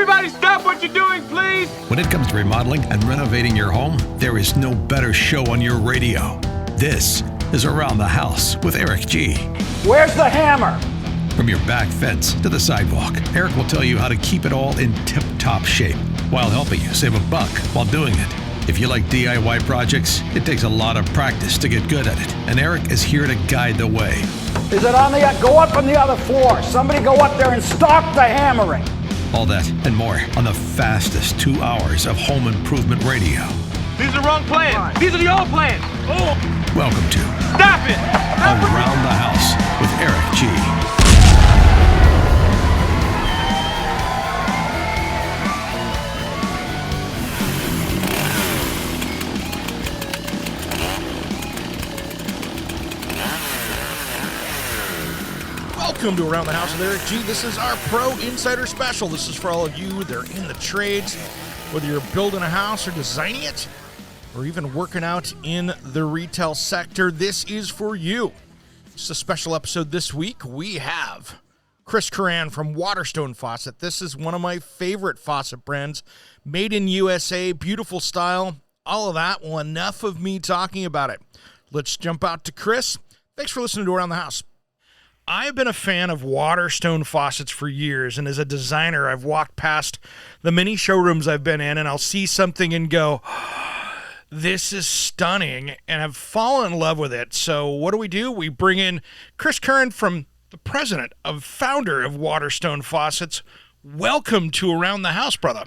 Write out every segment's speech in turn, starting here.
Everybody stop what you're doing, please! When it comes to remodeling and renovating your home, there is no better show on your radio. This is Around the House with Eric G. Where's the hammer? From your back fence to the sidewalk, Eric will tell you how to keep it all in tip-top shape while helping you save a buck while doing it. If you like DIY projects, it takes a lot of practice to get good at it, and Eric is here to guide the way. Is it on the... Go up on the other floor. Somebody go up there and stop the hammering. All that and more on the fastest 2 hours of home improvement radio. These are the wrong plans. These are the old plans. Oh! Welcome to Stop it! Around the House with Eric G. Welcome to Around the House with Eric G. This is our Pro Insider Special. This is for all of you that are in the trades, whether you're building a house or designing it, or even working out in the retail sector. This is for you. It's a special episode this week. We have Kuran from Waterstone Faucet. This is one of my favorite faucet brands, made in USA, beautiful style, all of that. Well, enough of me talking about it. Let's jump out to Chris. Thanks for listening to Around the House. I've been a fan of Waterstone Faucets for years, and as a designer, I've walked past the many showrooms I've been in, and I'll see something and go, this is stunning, and I've fallen in love with it. So what do? We bring in Kuran from the president founder of Waterstone Faucets. Welcome to Around the House, brother.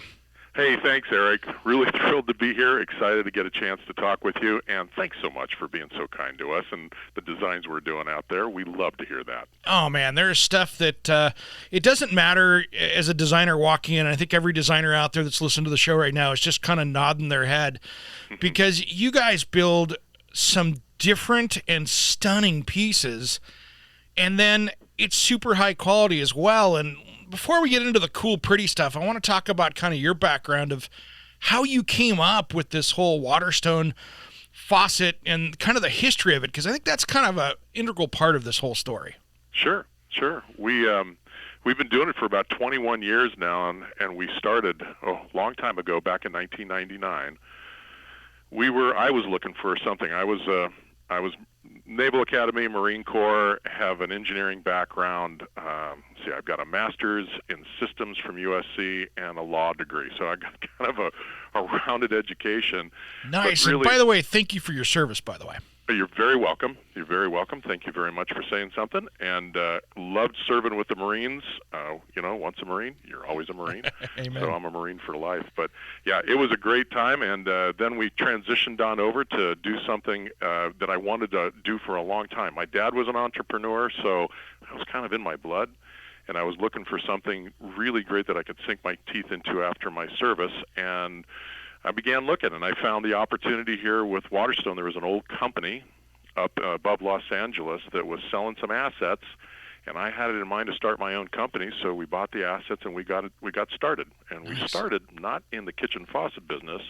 Hey, thanks, Eric. Really thrilled to be here. Excited to get a chance to talk with you. And thanks so much for being so kind to us and the designs we're doing out there. We love to hear that. Oh, man, there's stuff that it doesn't matter as a designer walking in. I think every designer out there that's listening to the show right now is just kind of nodding their head because you guys build some different and stunning pieces. And then it's super high quality as well. And before we get into the cool, pretty stuff, I want to talk about kind of your background of how you came up with this whole Waterstone faucet and kind of the history of it, because I think that's kind of an integral part of this whole story. Sure. We've been doing it for about 21 years now, and we started a long time ago, back in 1999. I was looking for something. I was Naval Academy, Marine Corps, have an engineering background. I've got a master's in systems from USC and a law degree. So I got kind of a rounded education. Nice. Really, and by the way, thank you for your service, by the way. You're very welcome. You're very welcome. Thank you very much for saying something. And loved serving with the Marines. Once a Marine, you're always a Marine. Amen. So I'm a Marine for life. But, yeah, it was a great time. And then we transitioned on over to do something that I wanted to do for a long time. My dad was an entrepreneur, so it was kind of in my blood. And I was looking for something really great that I could sink my teeth into after my service. And I began looking, and I found the opportunity here with Waterstone. There was an old company up above Los Angeles that was selling some assets, and I had it in mind to start my own company. So we bought the assets, and we got started. And Nice. We started not in the kitchen faucet business,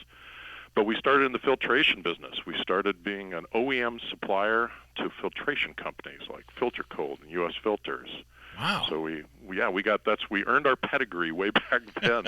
but we started in the filtration business. We started being an OEM supplier to filtration companies like Filter Cold and U.S. Filters. Wow. So we earned our pedigree way back then,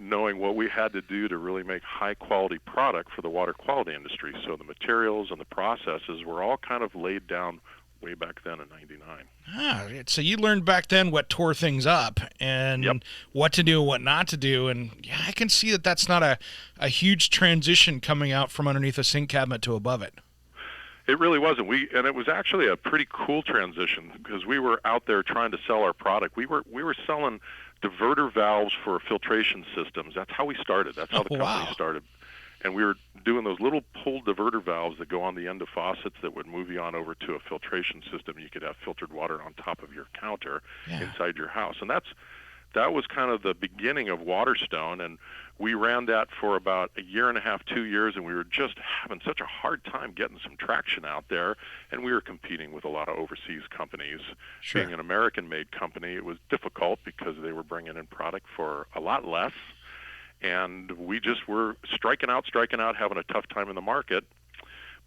knowing what we had to do to really make high quality product for the water quality industry. So the materials and the processes were all kind of laid down way back then in '99. So you learned back then what tore things up and Yep. what to do and what not to do. And yeah, I can see that that's not a huge transition coming out from underneath a sink cabinet to above it. It really wasn't. And it was actually a pretty cool transition because we were out there trying to sell our product. We were selling diverter valves for filtration systems. That's how we started. That's how the company started. And we were doing those little pull diverter valves that go on the end of faucets that would move you on over to a filtration system. You could have filtered water on top of your counter inside your house. And that was kind of the beginning of Waterstone, and we ran that for about a year and a half, 2 years, and we were just having such a hard time getting some traction out there, and we were competing with a lot of overseas companies. Sure. Being an American-made company, it was difficult because they were bringing in product for a lot less, and we just were striking out, having a tough time in the market.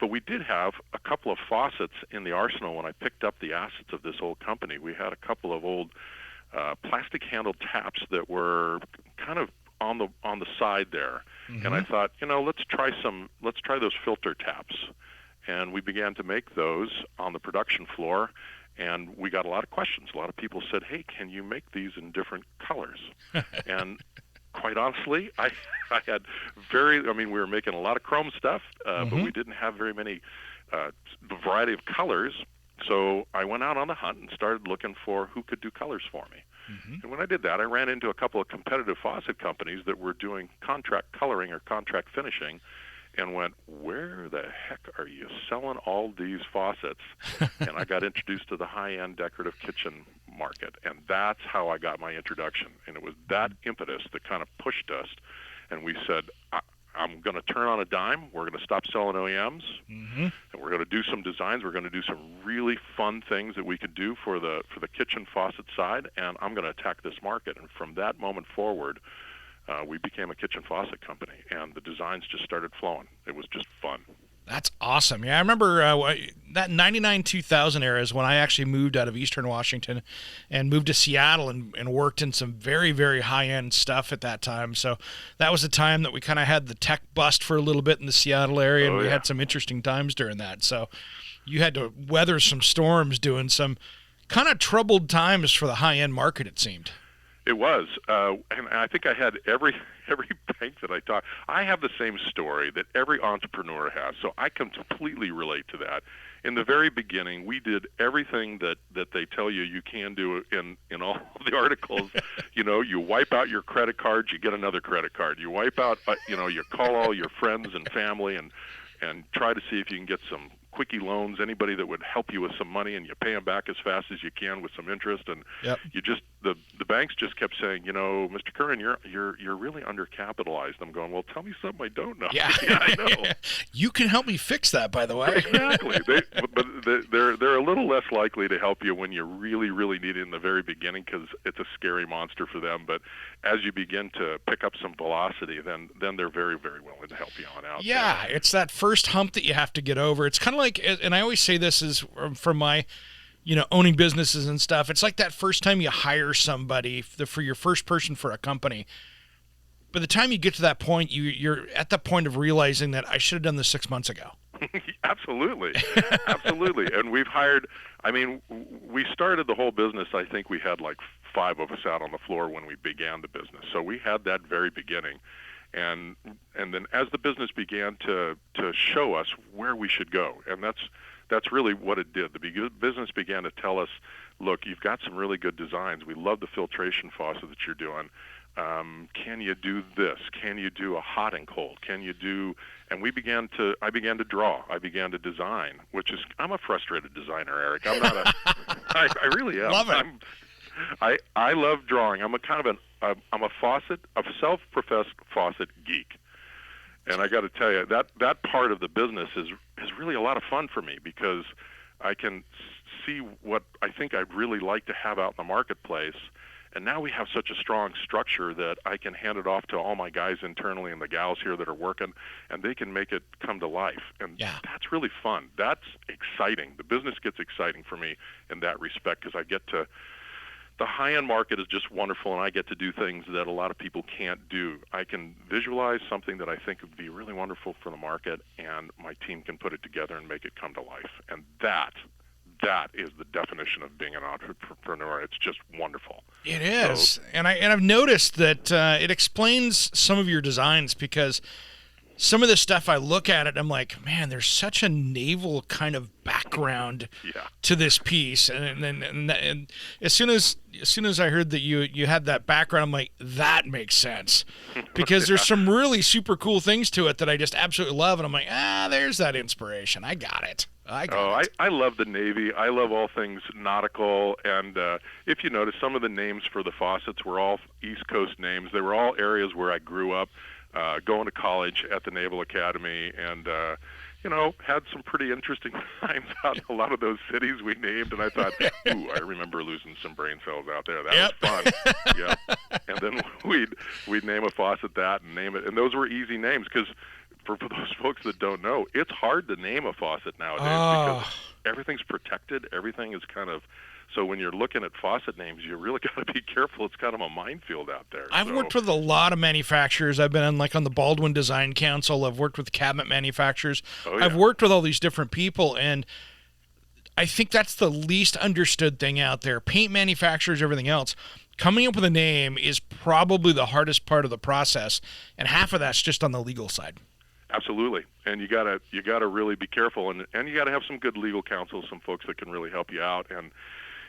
But we did have a couple of faucets in the arsenal when I picked up the assets of this old company. We had a couple of old plastic handled taps that were kind of on the side there. Mm-hmm. And I thought, let's try those filter taps. And we began to make those on the production floor, and we got a lot of questions. A lot of people said, hey, can you make these in different colors? And quite honestly, I had we were making a lot of chrome stuff, but we didn't have very many variety of colors. So I went out on the hunt and started looking for who could do colors for me. Mm-hmm. And when I did that, I ran into a couple of competitive faucet companies that were doing contract coloring or contract finishing, and went, where the heck are you selling all these faucets? And I got introduced to the high-end decorative kitchen market, and that's how I got my introduction. And it was that impetus that kind of pushed us, and we said, I'm going to turn on a dime. We're going to stop selling OEMs, and we're going to do some designs. We're going to do some really fun things that we could do for the kitchen faucet side, and I'm going to attack this market. And from that moment forward, we became a kitchen faucet company, and the designs just started flowing. It was just fun. That's awesome. Yeah, I remember that 99-2000 era is when I actually moved out of Eastern Washington and moved to Seattle and worked in some very, very high-end stuff at that time. So that was the time that we kind of had the tech bust for a little bit in the Seattle area, and we had some interesting times during that. So you had to weather some storms doing some kind of troubled times for the high-end market, it seemed. It was, and I think I had every bank that I talked. I have the same story that every entrepreneur has, so I can completely relate to that. In the very beginning, we did everything that they tell you can do in all the articles. You wipe out your credit card, you get another credit card. You wipe out, you call all your friends and family and try to see if you can get some quickie loans, anybody that would help you with some money, and you pay them back as fast as you can with some interest. And you just the banks just kept saying, Mr. Kuran, you're really undercapitalized. I'm going, well, tell me something I don't know. Yeah, I know. You can help me fix that, by the way. Exactly. They're a little less likely to help you when you really, really need it in the very beginning, because it's a scary monster for them. But as you begin to pick up some velocity, then they're very, very willing to help you on out. Yeah, it's that first hump that you have to get over. It's kind of like, and I always say this is from my, owning businesses and stuff. It's like that first time you hire somebody for your first person for a company. By the time you get to that point, you're at the point of realizing that I should have done this 6 months ago. Absolutely. Absolutely. And we've hired, we started the whole business, I think we had like 5 of us out on the floor when we began the business. So we had that very beginning. And then as the business began to show us where we should go, and that's really what it did. The business began to tell us, look, you've got some really good designs. We love the filtration faucet that you're doing. Can you do this? Can you do a hot and cold? Can you do? And I began to draw. I began to design, which is, I'm a frustrated designer, Eric. I'm not I really am. Love it. I love drawing. I'm a self-professed faucet geek. And I got to tell you, that part of the business is really a lot of fun for me, because I can see what I think I'd really like to have out in the marketplace. And now we have such a strong structure that I can hand it off to all my guys internally and the gals here that are working, and they can make it come to life. And that's really fun. That's exciting. The business gets exciting for me in that respect, because I get to – the high-end market is just wonderful, and I get to do things that a lot of people can't do. I can visualize something that I think would be really wonderful for the market, and my team can put it together and make it come to life. And that is the definition of being an entrepreneur. It's just wonderful. It is. And I've noticed that it explains some of your designs, because some of the stuff I look at it, I'm like, man, there's such a naval kind of background to this piece. And as soon as I heard that you had that background, I'm like, that makes sense, because there's some really super cool things to it that I just absolutely love. And I'm like, there's that inspiration. I got it. I love the Navy. I love all things nautical. And if you notice, some of the names for the faucets were all East Coast names. They were all areas where I grew up. Going to college at the Naval Academy, and had some pretty interesting times out in a lot of those cities we named. And I thought, I remember losing some brain cells out there. That was fun. Yeah. And then we'd name a faucet that and name it, and those were easy names, because for those folks that don't know, it's hard to name a faucet nowadays, because everything's protected. Everything is kind of So when you're looking at faucet names, you really got to be careful. It's kind of a minefield out there. I've worked with a lot of manufacturers. I've been on the Baldwin Design Council. I've worked with cabinet manufacturers. Oh, yeah. I've worked with all these different people, and I think that's the least understood thing out there. Paint manufacturers, everything else. Coming up with a name is probably the hardest part of the process, and half of that's just on the legal side. Absolutely, and you gotta really be careful, and you gotta have some good legal counsel, some folks that can really help you out. And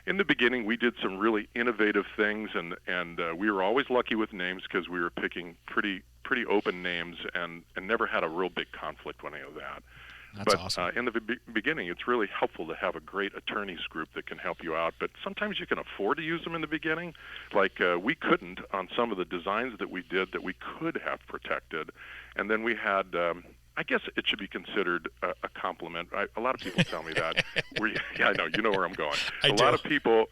in the beginning, we did some really innovative things, and we were always lucky with names because we were picking pretty open names, and never had a real big conflict with any of that. That's but awesome. In the beginning, it's really helpful to have a great attorneys group that can help you out. But sometimes you can afford to use them in the beginning. Like we couldn't on some of the designs that we did that we could have protected. And then we had, I guess it should be considered a compliment. A lot of people tell me that. Yeah, I know. You know where I'm going. I do.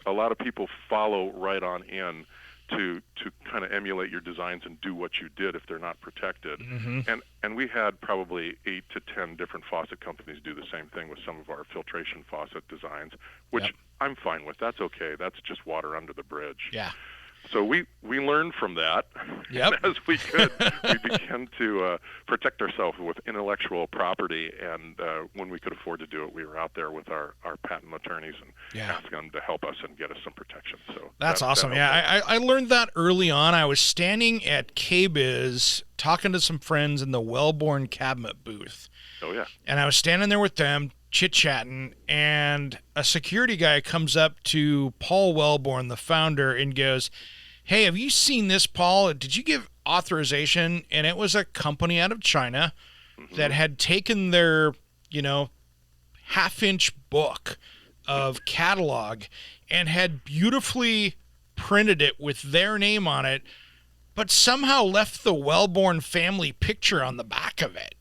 A lot of people follow right on in to kind of emulate your designs and do what you did if they're not protected. Mm-hmm. And we had probably 8 to 10 different faucet companies do the same thing with some of our filtration faucet designs, which Yep. I'm fine with. That's okay. That's just water under the bridge. Yeah. So we learned from that. Yep. And as we could, we began to protect ourselves with intellectual property. And when we could afford to do it, we were out there with our patent attorneys and asking them to help us and get us some protection. So that's awesome. I learned that early on. I was standing at KBIS talking to some friends in the Wellborn cabinet booth. Oh, yeah. And I was standing there with them, chit-chatting, and a security guy comes up to Paul Wellborn, the founder, and goes, "Hey, have you seen this, Paul? Did you give authorization?" And it was a company out of China that had taken their, half-inch book of catalog and had beautifully printed it with their name on it, but somehow left the Wellborn family picture on the back of it.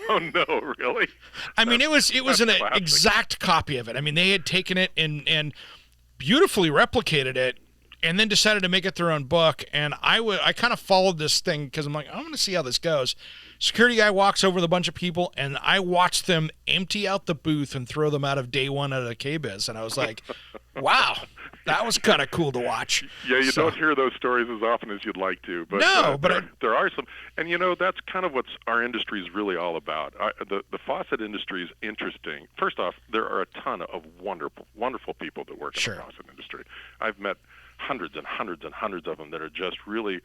Oh, no, really? I mean, it was an classic. exact copy of it. I mean, they had taken it and beautifully replicated it, and then decided to make it their own book. And I kind of followed this thing because I'm like, I'm going to see how this goes. Security guy walks over with a bunch of people, and I watched them empty out the booth and throw them out of day one at a KBIS. And I was like, wow, that was kind of cool to watch. Yeah, you don't hear those stories as often as you'd like to. But No, but there are some. And, that's kind of what our industry is really all about. The faucet industry is interesting. First off, there are a ton of wonderful people that work in the faucet industry. I've met hundreds and hundreds and hundreds of them that are just really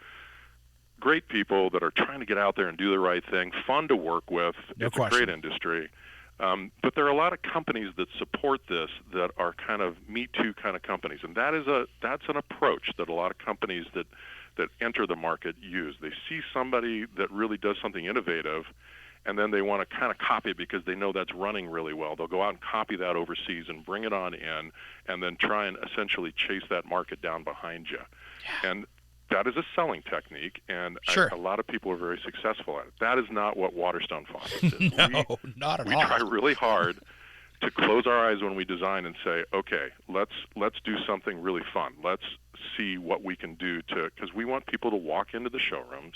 great people that are trying to get out there and do the right thing, fun to work with. It's a great industry. But there are a lot of companies that support this that are kind of Me Too kind of companies, and that's an approach that a lot of companies that enter the market use. They see somebody that really does something innovative, and then they want to kind of copy it because they know that's running really well. They'll go out and copy that overseas and bring it on in, and then try and essentially chase that market down behind you. Yeah. And that is a selling technique, and a lot of people are very successful at it. That is not what Waterstone Faucets is. No, not at all. We try really hard to close our eyes when we design and say, okay, let's do something really fun. Let's see what we can do because we want people to walk into the showrooms,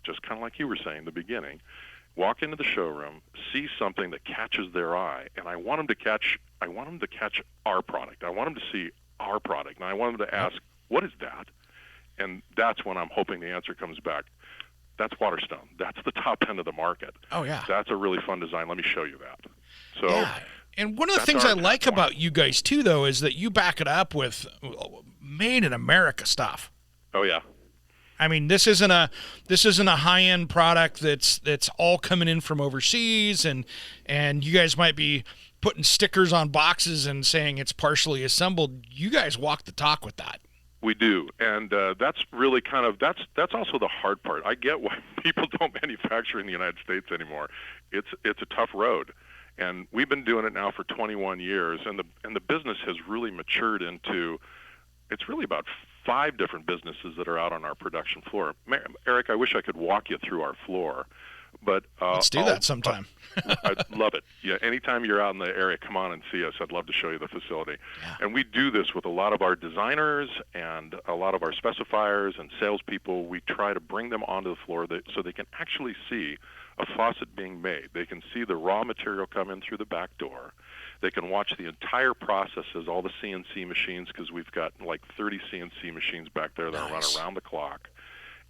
just kind of like you were saying in the beginning, walk into the showroom, see something that catches their eye, and I want them to catch our product. I want them to see our product, and I want them to ask, what is that? And that's when I'm hoping the answer comes back. That's Waterstone. That's the top end of the market. Oh, yeah. That's a really fun design. Let me show you that. So, yeah. And one of the things I like about you guys, too, though, is that you back it up with made in America stuff. Oh, yeah. I mean, this isn't a high-end product that's all coming in from overseas, and you guys might be putting stickers on boxes and saying it's partially assembled. You guys walk the talk with that. We do, and that's really that's also the hard part. I get why people don't manufacture in the United States anymore. It's a tough road, and we've been doing it now for 21 years, and the business has really matured into. It's really about 5 different businesses that are out on our production floor. Eric, I wish I could walk you through our floor, But Let's do that sometime. I'd love it. Yeah, anytime you're out in the area, come on and see us. I'd love to show you the facility. Yeah. And we do this with a lot of our designers and a lot of our specifiers and salespeople. We try to bring them onto the floor so they can actually see a faucet being made. They can see the raw material come in through the back door. They can watch the entire process as all the CNC machines, because we've got like 30 CNC machines back there that run around the clock.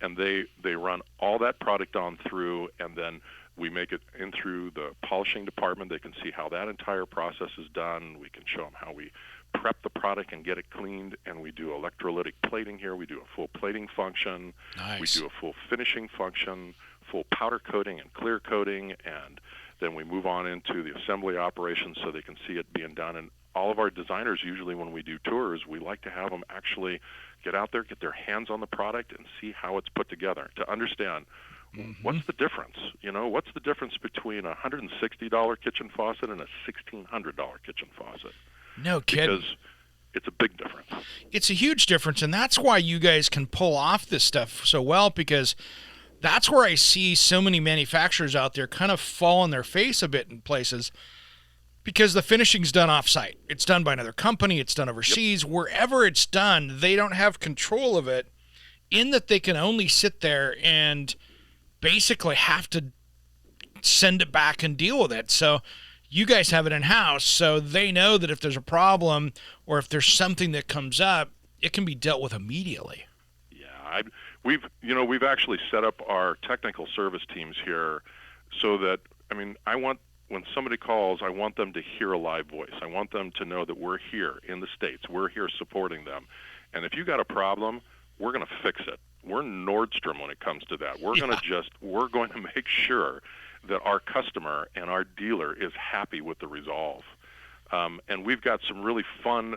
And they run all that product on through, and then we make it in through the polishing department. They can see how that entire process is done. We can show them how we prep the product and get it cleaned, and we do electrolytic plating here. We do a full plating function. Nice. We do a full finishing function, full powder coating and clear coating, and then we move on into the assembly operations so they can see it being done. And all of our designers, usually when we do tours, we like to have them actually get out there, get their hands on the product, and see how it's put together to understand what's the difference. What's the difference between a $160 kitchen faucet and a $1,600 kitchen faucet? No kidding. Because it's a big difference. It's a huge difference, and that's why you guys can pull off this stuff so well, because that's where I see so many manufacturers out there kind of fall on their face a bit in places, because the finishing's done off-site. It's done by another company. It's done overseas. Yep. Wherever it's done, they don't have control of it, in that they can only sit there and basically have to send it back and deal with it. So you guys have it in-house, so they know that if there's a problem or if there's something that comes up, it can be dealt with immediately. Yeah, we've actually set up our technical service teams here so that, when somebody calls, I want them to hear a live voice. I want them to know that we're here in the States. We're here supporting them. And if you got a problem, we're going to fix it. We're Nordstrom when it comes to that. We're going to make sure that our customer and our dealer is happy with the resolve. And we've got some really fun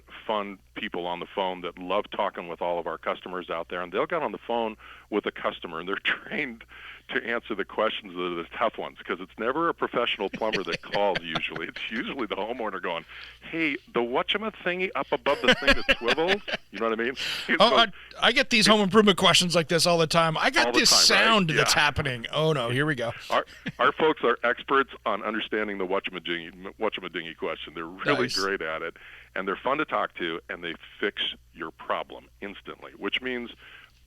people on the phone that love talking with all of our customers out there. And they'll get on the phone with a customer, and they're trained to answer the questions that are the tough ones, because it's never a professional plumber that calls usually. It's usually the homeowner going, hey, the whatchamacallit up above the thing that swivels, you know what I mean? I get these home improvement questions like this all the time. I got this sound that's happening. Oh, no, here we go. Our folks are experts on understanding the whatchamadingy question. They're really great at it, and they're fun to talk to, and they fix your problem instantly, which means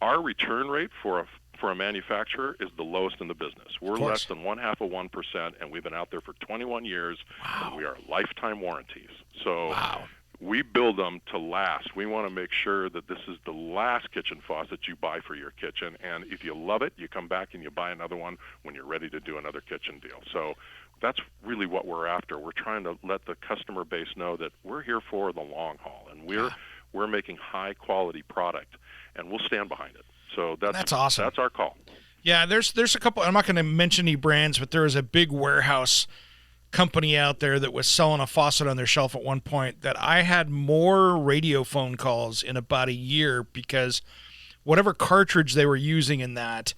our return rate for a manufacturer is the lowest in the business. We're less than 0.5%, and we've been out there for 21 years. Wow. And we are lifetime warranties. So we build them to last. We want to make sure that this is the last kitchen faucet you buy for your kitchen, and if you love it, you come back and you buy another one when you're ready to do another kitchen deal. So that's really what we're after. We're trying to let the customer base know that we're here for the long haul, and we're making high-quality product, and we'll stand behind it. So that's awesome. That's our call. Yeah, there's a couple. I'm not going to mention any brands, but there was a big warehouse company out there that was selling a faucet on their shelf at one point that I had more radio phone calls in about a year, because whatever cartridge they were using in that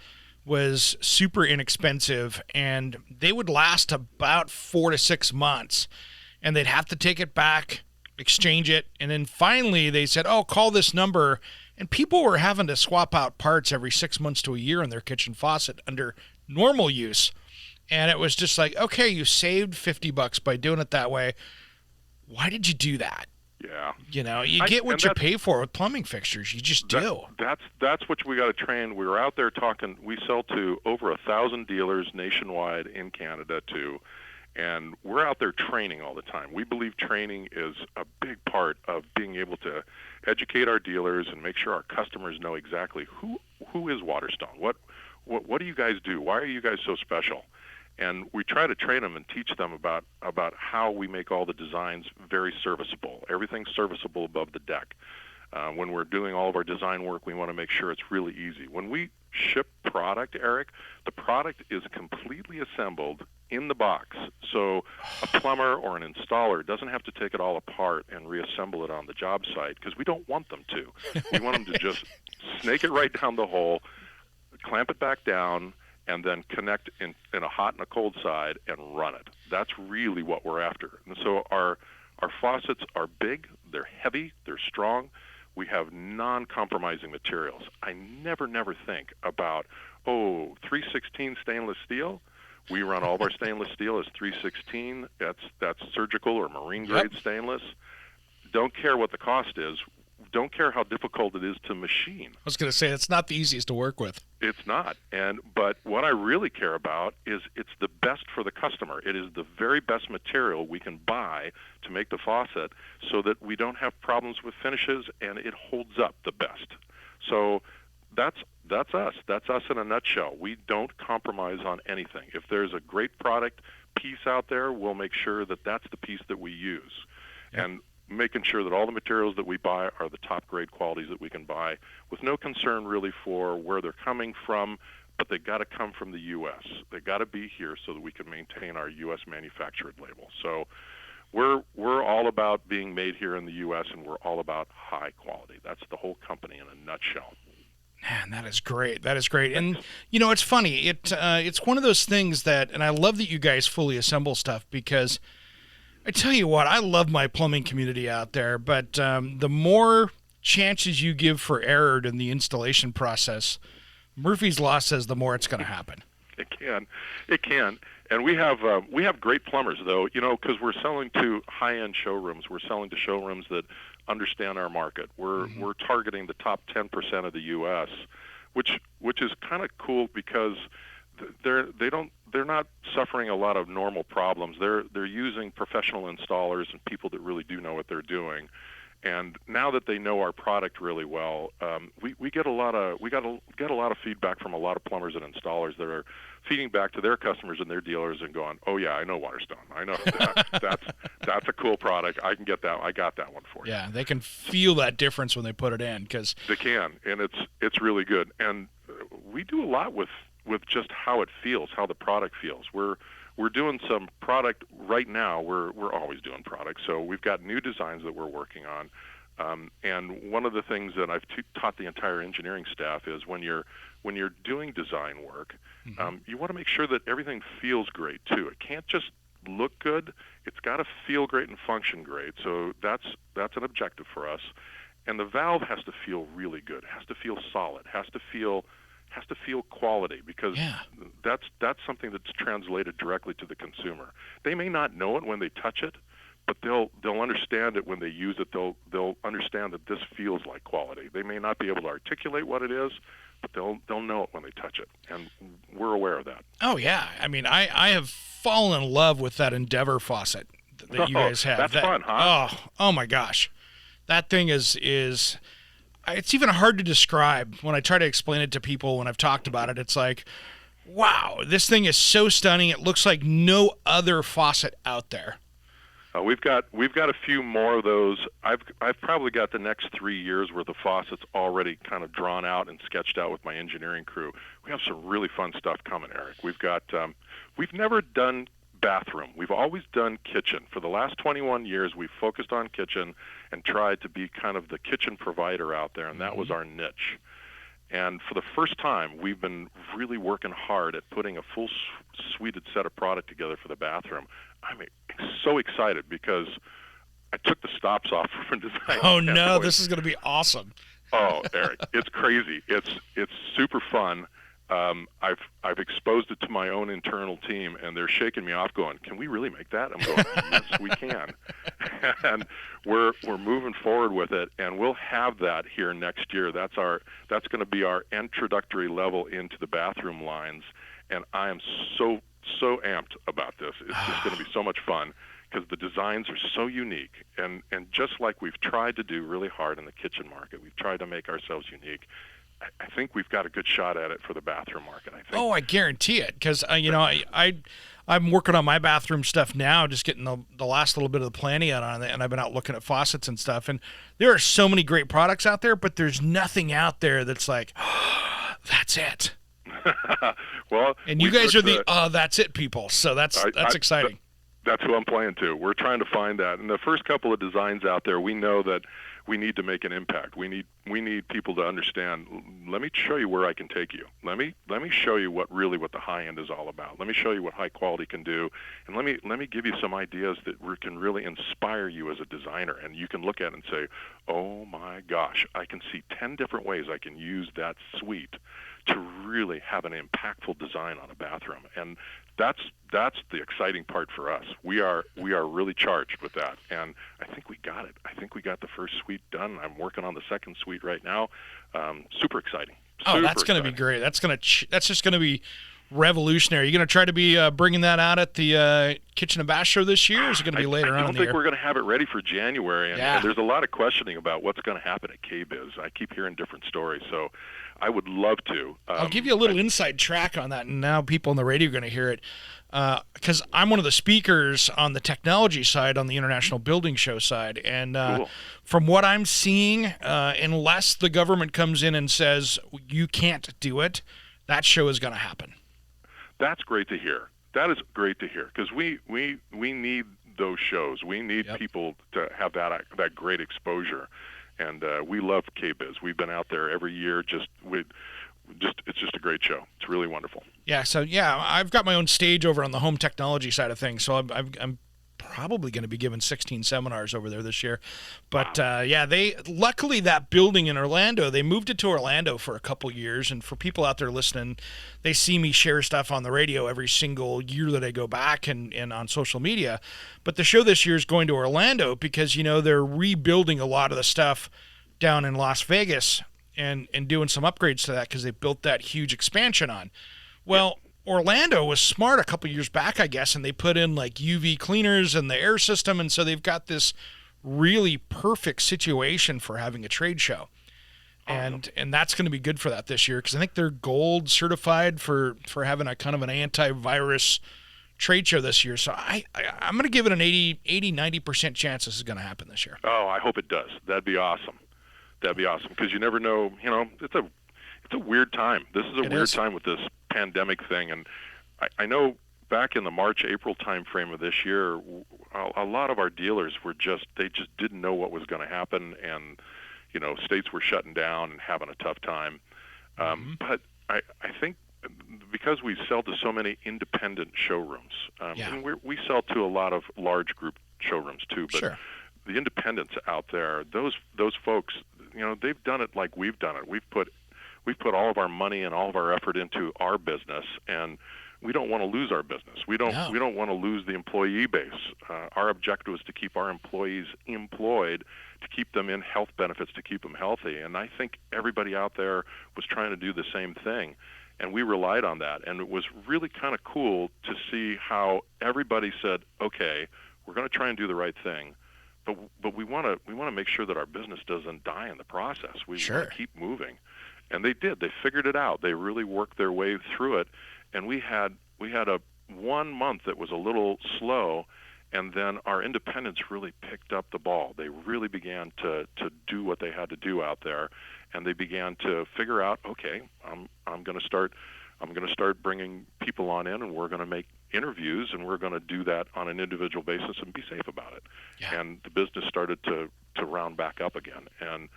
was super inexpensive, and they would last about 4 to 6 months, and they'd have to take it back, exchange it, and then finally they said, oh, call this number. And people were having to swap out parts every 6 months to a year in their kitchen faucet under normal use. And it was just like, okay, you saved $50 by doing it that way. Why did you do that? Yeah. You get what you pay for with plumbing fixtures. You just do. That's what we got to train. We were out there talking. We sell to over 1,000 dealers nationwide in Canada too. And we're out there training all the time. We believe training is a big part of being able to educate our dealers and make sure our customers know exactly who is Waterstone. What do you guys do? Why are you guys so special? And we try to train them and teach them about how we make all the designs very serviceable. Everything's serviceable above the deck. When we're doing all of our design work, we want to make sure it's really easy. When we ship product, Eric, the product is completely assembled in the box. So a plumber or an installer doesn't have to take it all apart and reassemble it on the job site, because we don't want them to. We want them to just snake it right down the hole, clamp it back down, and then connect in a hot and a cold side and run it. That's really what we're after. And so our faucets are big, they're heavy, they're strong. We have non-compromising materials. I never think about, 316 stainless steel. We run all of our stainless steel as 316. That's surgical or marine grade stainless. Don't care what the cost is. Don't care how difficult it is to machine. I was going to say, it's not the easiest to work with. It's not. But what I really care about is it's the best for the customer. It is the very best material we can buy to make the faucet so that we don't have problems with finishes and it holds up the best. So that's us. That's us in a nutshell. We don't compromise on anything. If there's a great product piece out there, we'll make sure that that's the piece that we use. Yeah. And making sure that all the materials that we buy are the top grade qualities that we can buy with no concern really for where they're coming from, but they got to come from the U.S. They got to be here so that we can maintain our U.S. manufactured label. So we're all about being made here in the U.S. and we're all about high quality. That's the whole company in a nutshell. Man, that is great. That is great. And, it's funny. It's one of those things that, and I love that you guys fully assemble stuff because I tell you what, I love my plumbing community out there, but the more chances you give for error in the installation process, Murphy's Law says the more it's going to happen. It can. And we have great plumbers, though, because we're selling to high-end showrooms. We're selling to showrooms that understand our market. We're targeting the top 10% of the U.S., which is kind of cool because they're not suffering a lot of normal problems. They're using professional installers and people that really do know what they're doing. And now that they know our product really well, we get a lot of feedback from a lot of plumbers and installers that are feeding back to their customers and their dealers and going, "Oh yeah, I know Waterstone. I know that. that's a cool product. I can get that. I got that one for you." Yeah, they can feel that difference when they put it in because they can, and it's really good. And we do a lot with just how it feels, how the product feels. We're doing some product right now. We're always doing products, so we've got new designs that we're working on. And one of the things that I've taught the entire engineering staff is when you're doing design work, you want to make sure that everything feels great too. It can't just look good; it's got to feel great and function great. So that's an objective for us. And the valve has to feel really good. It has to feel solid. Has to feel quality because that's something that's translated directly to the consumer. They may not know it when they touch it, but they'll understand it when they use it. They'll understand that this feels like quality. They may not be able to articulate what it is, but they'll know it when they touch it, and we're aware of that. Oh yeah, I mean I have fallen in love with that Endeavor faucet that you guys have. That's fun, huh? Oh my gosh, that thing is. It's even hard to describe when I try to explain it to people when I've talked about it. It's like, wow, this thing is so stunning. It looks like no other faucet out there. We've got a few more of those. I've probably got the next 3 years worth of faucets already kind of drawn out and sketched out with my engineering crew. We have some really fun stuff coming, Eric. We've never done bathroom. We've always done kitchen. For the last 21 years, we've focused on kitchen and tried to be kind of the kitchen provider out there, and that was our niche. And for the first time, we've been really working hard at putting a full suited set of product together for the bathroom. I'm so excited because I took the stops off from design. Oh no, this is going to be awesome. Oh, Eric, it's crazy. It's super fun. I've exposed it to my own internal team, and they're shaking me off, going, "Can we really make that?" I'm going, "Yes, we can." And we're moving forward with it, and we'll have that here next year. That's going to be our introductory level into the bathroom lines, and I am so amped about this. It's just going to be so much fun because the designs are so unique, and just like we've tried to do really hard in the kitchen market, we've tried to make ourselves unique. I think we've got a good shot at it for the bathroom market, I think. Oh, I guarantee it, because I'm working on my bathroom stuff now, just getting the last little bit of the planning out on it, and I've been out looking at faucets and stuff, and there are so many great products out there, but there's nothing out there that's like, oh, that's it. Well, and you guys are the that's it people, so that's exciting. That's who I'm playing to. We're trying to find that. And the first couple of designs out there, we know that we need to make an impact. We need people to understand. Let me show you where I can take you. Let me show you what the high end is all about. Let me show you what high quality can do, and let me give you some ideas that can really inspire you as a designer. And you can look at it and say, "Oh my gosh, I can see 10 different ways I can use that suite to really have an impactful design on a bathroom. And that's the exciting part for us. We are really charged with that, and I think we got it. I think we got the first suite done. I'm working on the second suite right now. Super exciting. That's going to be great. That's just going to be revolutionary. You're going to try to be bringing that out at the Kitchen and Bath Show this year, or is it going to be later on in the year? I don't think we're going to have it ready for January, and there's a lot of questioning about what's going to happen at KBIS. I keep hearing different stories, so I would love to. I'll give you a little inside track on that, and now people on the radio are going to hear it, because I'm one of the speakers on the technology side, on the International Building Show side, and cool. From what I'm seeing, unless the government comes in and says you can't do it, that show is going to happen. That's great to hear. That is great to hear, because we need those shows. We need people to have that great exposure, and we love KBIS. We've been out there every year. It's just a great show. It's really wonderful. Yeah. So I've got my own stage over on the home technology side of things. So I'm probably going to be giving 16 seminars over there this year. But they luckily that building in Orlando, they moved it to Orlando for a couple years. And for people out there listening, they see me share stuff on the radio every single year that I go back and on social media. But the show this year is going to Orlando because, they're rebuilding a lot of the stuff down in Las Vegas and doing some upgrades to that because they built that huge expansion on. Well, Orlando was smart a couple years back, I guess, and they put in like UV cleaners and the air system, and so they've got this really perfect situation for having a trade show. Awesome. And that's going to be good for that this year because I think they're gold certified for having a kind of an antivirus trade show this year. So I'm going to give it an 80-90% chance this is going to happen this year. Oh, I hope it does. That'd be awesome. Because you never know, it's a weird time. This is a weird time with this pandemic thing, and I know back in the March-April time frame of this year, a lot of our dealers they just didn't know what was going to happen, and states were shutting down and having a tough time. But I think because we sell to so many independent showrooms, and we sell to a lot of large group showrooms too, but sure. The independents out there, those folks, they've done it like we've done it. We've put all of our money and all of our effort into our business, and we don't want to lose our business. We don't want to lose the employee base. Our objective is to keep our employees employed, to keep them in health benefits, to keep them healthy. And I think everybody out there was trying to do the same thing, and we relied on that. And it was really kind of cool to see how everybody said, okay, we're going to try and do the right thing, but we want to make sure that our business doesn't die in the process. We want to keep moving. And they did. They figured it out. They really worked their way through it. And we had a 1 month that was a little slow, and then our independents really picked up the ball. They really began to do what they had to do out there, and they began to figure out, okay, I'm going to start bringing people on in, and we're going to make interviews, and we're going to do that on an individual basis and be safe about it. Yeah. And the business started to round back up again, and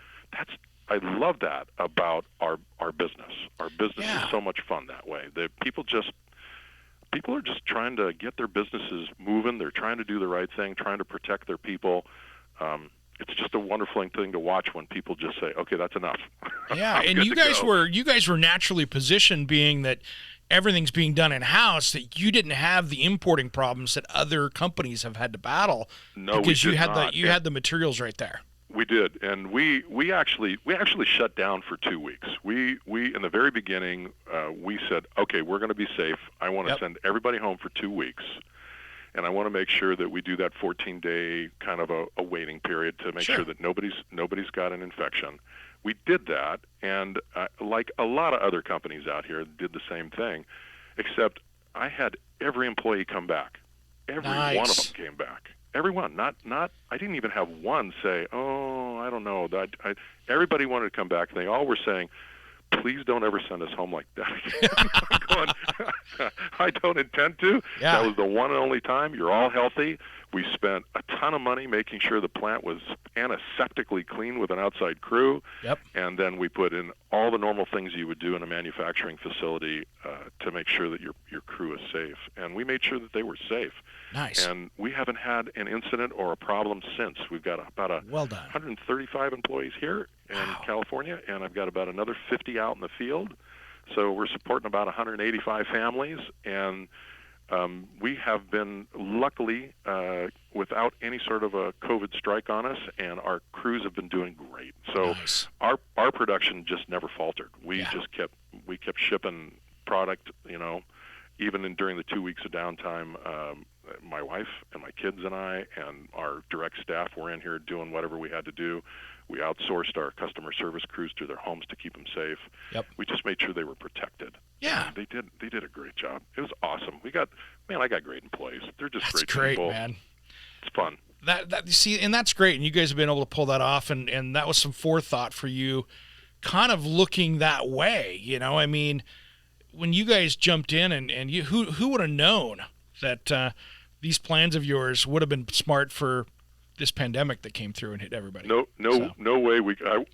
I love that about our business. Our business is so much fun that way. People are just trying to get their businesses moving. They're trying to do the right thing, trying to protect their people. It's just a wonderful thing to watch when people just say, "Okay, that's enough." Yeah, and you guys were naturally positioned, being that everything's being done in house, that you didn't have the importing problems that other companies have had to battle. No, because we did you not. had the materials right there. We did, and we actually shut down for 2 weeks. We in the very beginning we said, okay, we're going to be safe. I want to send everybody home for 2 weeks, and I want to make sure that we do that 14-day kind of a waiting period to make sure that nobody's got an infection. We did that, and like a lot of other companies out here did the same thing, except I had every employee come back. Every one of them came back. Everyone, not. I didn't even have one say, "Oh, I don't know." Everybody wanted to come back. They all were saying, "Please don't ever send us home like that again." I'm going, I don't intend to. Yeah. That was the one and only time. You're all healthy. We spent a ton of money making sure the plant was antiseptically clean with an outside crew. Yep. And then we put in all the normal things you would do in a manufacturing facility to make sure that your crew is safe. And we made sure that they were safe. Nice. And we haven't had an incident or a problem since. We've got about 135 employees here in California, and I've got about another 50 out in the field. So we're supporting about 185 families, and we have been, luckily, without any sort of a COVID strike on us, and our crews have been doing great. So Nice. our production just never faltered. We Yeah. just kept shipping product, even during the 2 weeks of downtime. My wife and my kids and I and our direct staff were in here doing whatever we had to do. We outsourced our customer service crews to their homes to keep them safe. Yep. We just made sure they were protected. Yeah. They did a great job. It was awesome. I got great employees. They're just That's great great, people. man. It's fun. That you see, and that's great. And you guys have been able to pull that off, and that was some forethought for you, kind of looking that way. I mean, when you guys jumped in, and you, who would have known that these plans of yours would have been smart for this pandemic that came through and hit everybody? No way.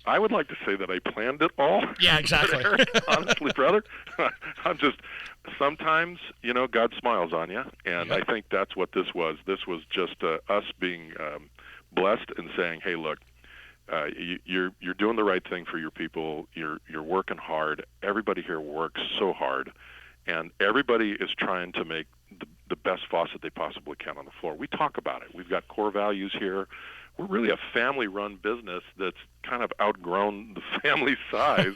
I would like to say that I planned it all. Yeah, exactly. But Eric, honestly, brother, I'm just, sometimes, God smiles on you, and Yep. I think that's what this was. This was just us being blessed and saying, hey, look, you're doing the right thing for your people. You're working hard. Everybody here works so hard, and everybody is trying to make the best faucet they possibly can on the floor. We talk about it. We've got core values here. We're really a family-run business that's kind of outgrown the family size,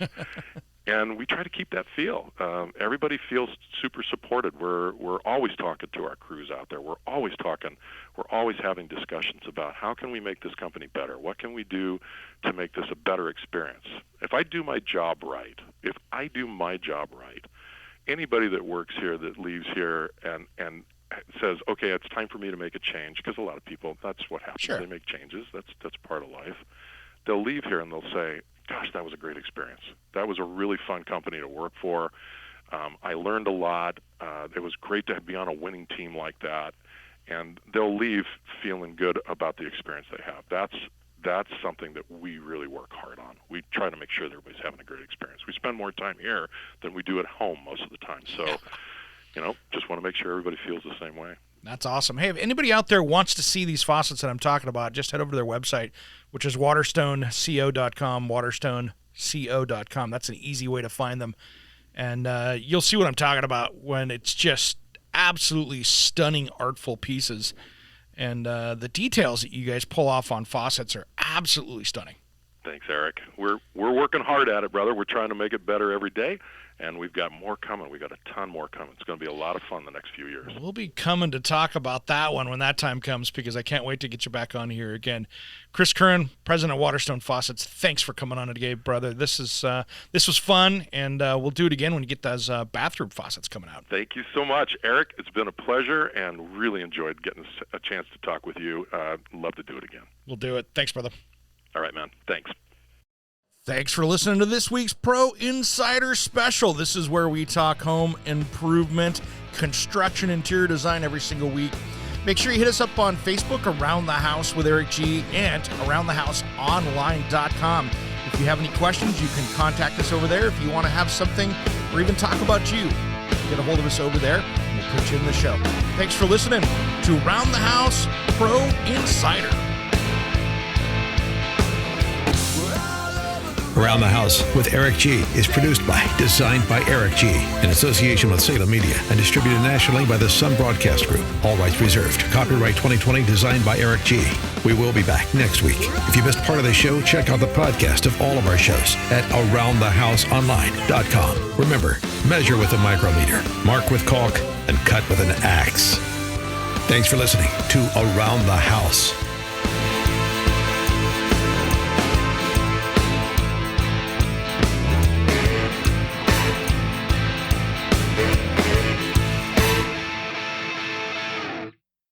and we try to keep that feel. Everybody feels super supported. We're always talking to our crews out there. We're always talking. We're always having discussions about how can we make this company better? What can we do to make this a better experience? If I do my job right, anybody that works here, that leaves here and says, okay, it's time for me to make a change, because a lot of people, that's what happens. Sure. They make changes. That's part of life. They'll leave here and they'll say, gosh, that was a great experience. That was a really fun company to work for. I learned a lot. It was great to be on a winning team like that. And they'll leave feeling good about the experience they have. That's something that we really work hard on. We try to make sure that everybody's having a great experience. We spend more time here than we do at home most of the time. So, just want to make sure everybody feels the same way. That's awesome. Hey, if anybody out there wants to see these faucets that I'm talking about, just head over to their website, which is waterstoneco.com, waterstoneco.com. That's an easy way to find them. And you'll see what I'm talking about when it's just absolutely stunning, artful pieces. And the details that you guys pull off on faucets are absolutely stunning. Thanks, Eric. We're working hard at it, brother. We're trying to make it better every day, and we've got more coming. We've got a ton more coming. It's going to be a lot of fun the next few years. We'll be coming to talk about that one when that time comes, because I can't wait to get you back on here again. Chris Kuran, president of Waterstone Faucets, thanks for coming on today, brother. This was fun, and we'll do it again when you get those bathroom faucets coming out. Thank you so much, Eric. It's been a pleasure, and really enjoyed getting a chance to talk with you. Love to do it again. We'll do it. Thanks, brother. All right, man. Thanks. Thanks for listening to this week's Pro Insider Special. This is where we talk home improvement, construction, interior design every single week. Make sure you hit us up on Facebook, Around the House with Eric G, and AroundTheHouseOnline.com. If you have any questions, you can contact us over there. If you want to have something or even talk about you, get a hold of us over there, and we'll put you in the show. Thanks for listening to Around the House Pro Insider. Around the House with Eric G is produced by, designed by Eric G, in association with Salem Media, and distributed nationally by the Sun Broadcast Group. All rights reserved. Copyright 2020, designed by Eric G. We will be back next week. If you missed part of the show, check out the podcast of all of our shows at AroundTheHouseOnline.com. Remember, measure with a micrometer, mark with caulk, and cut with an axe. Thanks for listening to Around the House.